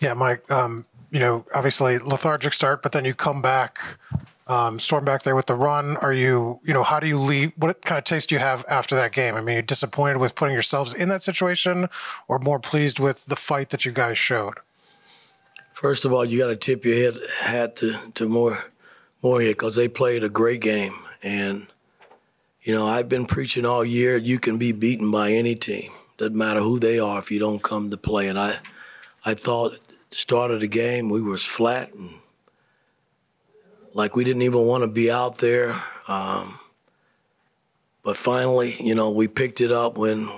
Yeah, Mike, obviously lethargic start, but then you come back, storm back there with the run. Are you, how do you leave? What kind of taste do you have after that game? I mean, are you disappointed with putting yourselves in that situation or more pleased with the fight that you guys showed? First of all, you got to tip your hat to Morehead because they played a great game. And, I've been preaching all year, you can be beaten by any team. Doesn't matter who they are if you don't come to play. And I thought at the start of the game we was flat and like we didn't even want to be out there. But finally, we picked it up when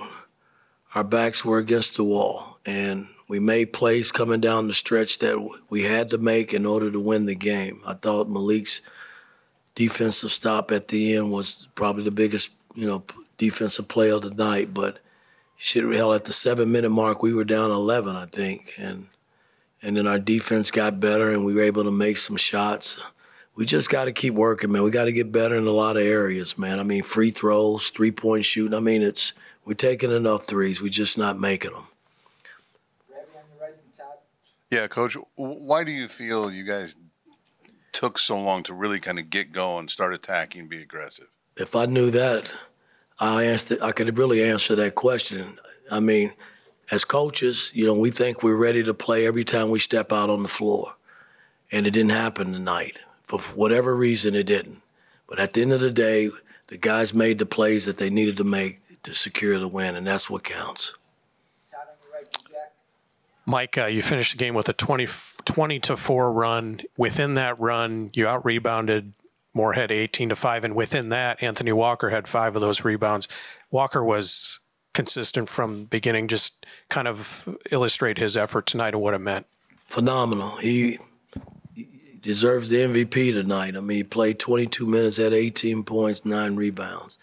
our backs were against the wall. And we made plays coming down the stretch that we had to make in order to win the game. I thought Malik's defensive stop at the end was probably the biggest, defensive play of the night. But hell, at the 7-minute mark, we were down 11, I think. And then our defense got better, and we were able to make some shots. We just got to keep working, man. We got to get better in a lot of areas, man. I mean, free throws, three-point shooting. I mean, we're taking enough threes. We're just not making them. Yeah, Coach, why do you feel you guys took so long to really kind of get going, start attacking, be aggressive? If I knew that, I could really answer that question. I mean, as coaches, we think we're ready to play every time we step out on the floor. And it didn't happen tonight. For whatever reason, it didn't. But at the end of the day, the guys made the plays that they needed to make to secure the win, and that's what counts. Mike, you finished the game with a 20-4 run. Within that run, you out-rebounded Morehead 18-5, and within that, Anthony Walker had 5 of those rebounds. Walker was consistent from the beginning. Just kind of illustrate his effort tonight and what it meant. Phenomenal. He deserves the MVP tonight. I mean, he played 22 minutes, had 18 points, 9 rebounds.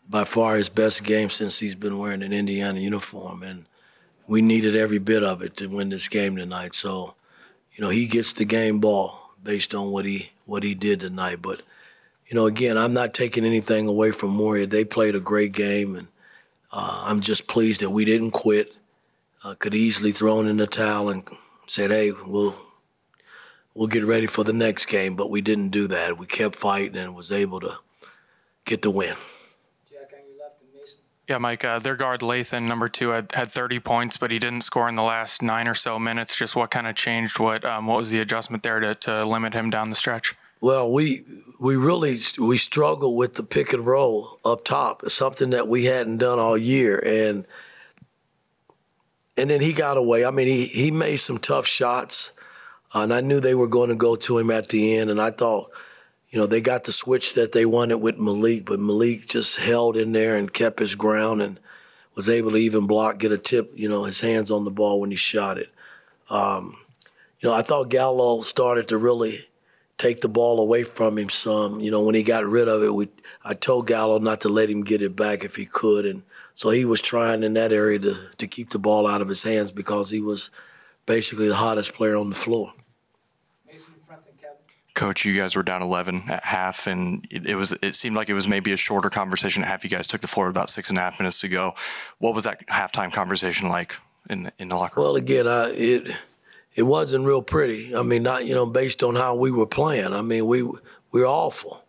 By far his best game since he's been wearing an Indiana uniform, and we needed every bit of it to win this game tonight. So, he gets the game ball based on what he did tonight. But, again, I'm not taking anything away from Morehead. They played a great game, and I'm just pleased that we didn't quit. Could easily thrown in the towel and said, hey, we'll get ready for the next game, but we didn't do that. We kept fighting and was able to get the win. Yeah, Mike, their guard Lathan, number 2, had 30 points, but he didn't score in the last 9 or so minutes. Just what kind of changed? What was the adjustment there to limit him down the stretch? Well, we struggled with the pick and roll up top. It's something that we hadn't done all year. And then he got away. I mean, he made some tough shots, and I knew they were going to go to him at the end, and I thought, they got the switch that they wanted with Malik, but Malik just held in there and kept his ground and was able to even block, get a tip, his hands on the ball when he shot it. I thought Gallo started to really take the ball away from him some. When he got rid of it, I told Gallo not to let him get it back if he could. And so he was trying in that area to keep the ball out of his hands because he was basically the hottest player on the floor. Coach, you guys were down 11 at half, and it seemed like it was maybe a shorter conversation at half. You guys took the floor about 6.5 minutes to go. What was that halftime conversation like in the locker room? Well, again, it wasn't real pretty. I mean, not based on how we were playing. I mean, we were awful,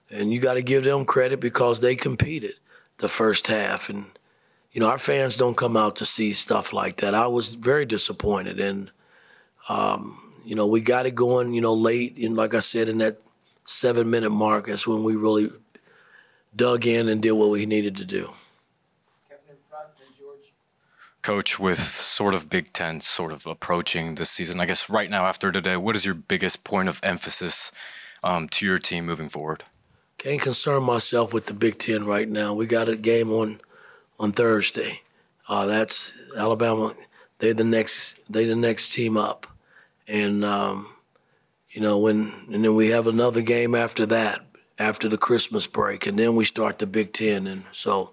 and you got to give them credit because they competed the first half, and our fans don't come out to see stuff like that. I was very disappointed, and we got it going, late. And like I said, in that 7-minute mark, that's when we really dug in and did what we needed to do. Coach, with sort of Big Ten sort of approaching this season, I guess right now after today, what is your biggest point of emphasis to your team moving forward? Can't concern myself with the Big Ten right now. We got a game on Thursday. That's Alabama. They're the next team up. And, and then we have another game after that, after the Christmas break, and then we start the Big Ten. And so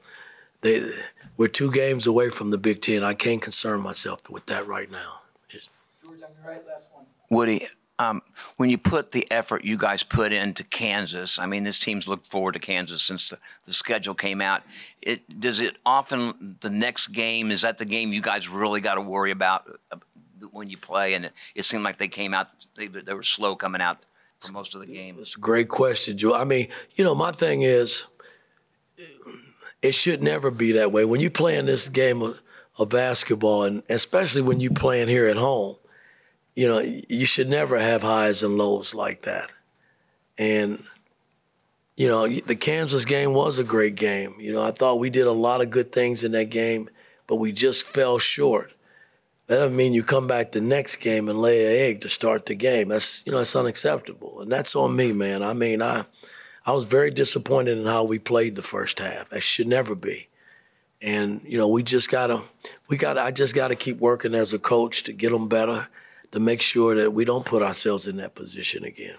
we're 2 games away from the Big Ten. I can't concern myself with that right now. George, on your right, last one. Woody, when you put the effort you guys put into Kansas, I mean, this team's looked forward to Kansas since the schedule came out. Does it often, the next game, is that the game you guys really got to worry about when you play, and it seemed like they came out, they were slow coming out for most of the game. It's a great question, Joe. I mean, my thing is, it should never be that way. When you play in this game of basketball, and especially when you playing here at home, you should never have highs and lows like that. And, the Kansas game was a great game. I thought we did a lot of good things in that game, but we just fell short. That doesn't mean you come back the next game and lay an egg to start the game. That's unacceptable. And that's on me, man. I mean, I was very disappointed in how we played the first half. That should never be. And, I just gotta keep working as a coach to get them better, to make sure that we don't put ourselves in that position again.